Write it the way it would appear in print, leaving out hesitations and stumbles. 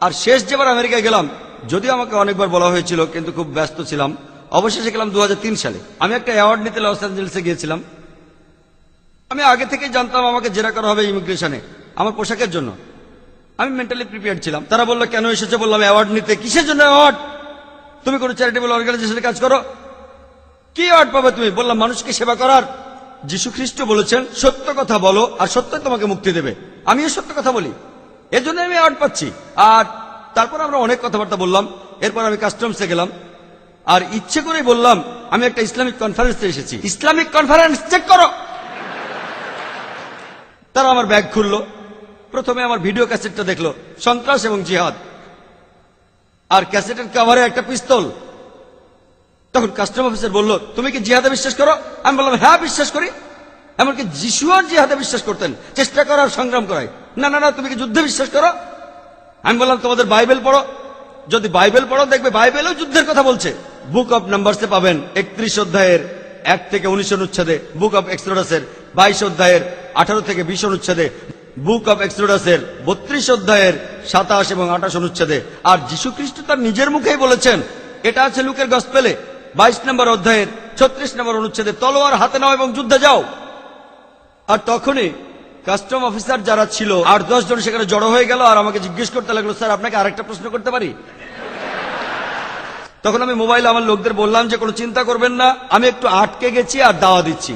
আর শেষ যেবার আমেরিকায় গেলাম, যদিও আমাকে অনেকবার বলা হয়েছিল কিন্তু খুব ব্যস্ত ছিলাম, অবশেষে গেলাম 2003 সালে। আমি একটা অ্যাওয়ার্ড নিতে লস অ্যাঞ্জেলেসে গিয়েছিলাম। আমি আগে থেকেই জানতাম আমাকে জেরা করা হবে ইমিগ্রেশনে আমার পোশাকের জন্য। আমি মেন্টালি প্রিপেয়ার্ড ছিলাম। তারা বললো কেন এসেছে, বললাম অ্যাওয়ার্ড নিতে। কিসের জন্য অ্যাওয়ার্ড? তুমি কোনো চ্যারিটেবল অর্গানাইজেশনে কাজ করো, কি অ্যাওয়ার্ড পাবে তুমি? বললাম মানুষকে সেবা করার। যীশু খ্রিস্ট বলেছেন সত্য কথা বলো আর সত্যই তোমাকে মুক্তি দেবে। আমিও সত্য কথা বলি, এর জন্য আমি অ্যাওয়ার্ড পাচ্ছি। আর তারপর আমরা অনেক কথাবার্তা বললাম। এরপর আমি কাস্টমসে গেলাম আর ইচ্ছে করেই বললাম আমি একটা ইসলামিক কনফারেন্সে এসেছি। ইসলামিক কনফারেন্স চেক করো। তারা আমার ব্যাগ খুললো। প্রথমে আমার ভিডিও ক্যাসেটটা দেখলো, সন্ত্রাস এবং জিহাদ, আর ক্যাসেটের কভারে একটা পিস্তল। তখন কাস্টম অফিসার বলল তুমি কি জিহাদে বিশ্বাস করো? আমি বললাম হ্যাঁ বিশ্বাস করি। এমনকি যিশু আর জিহাদে বিশ্বাস করতেন, চেষ্টা করার সংগ্রাম করায়। না না না, তুমি কি যুদ্ধে বিশ্বাস করো? আমি বললাম তোমাদের বাইবেল পড়ো, যদি বাইবেল পড়ো দেখবে বাইবেলও যুদ্ধের কথা বলছে। বুক অব নাম্বারসে পাবেন 31 অধ্যায়ের 1 থেকে 19 অনুচ্ছেদে, বুক অব এক্সোডাসের 22 অধ্যায়ের 18 থেকে 20 অনুচ্ছেদে, বুক অব এক্সোডাসের 32 অধ্যায়ের 27 এবং 28 অনুচ্ছেদে। আর যীশু খ্রিস্ট তার নিজের মুখেই বলেছেন, এটা আছে লুকের গসপেলে 22 নম্বর অধ্যায়ের 36 নম্বর অনুচ্ছেদে, তলোয়ার হাতে নাও এবং যুদ্ধে যাও। আর তখনই কাস্টম অফিসার যারা ছিল 8-10 জন সেখানে জড়ো হয়ে গেল আর আমাকে জিজ্ঞেস করতে লাগলো, স্যার আপনাকে আরেকটা প্রশ্ন করতে পারি? তখন আমি মোবাইলে আমার লোকদের বললাম যে কোনো চিন্তা করবেন না, আমি একটু আটকে গেছি আর দাওয়া দিচ্ছি।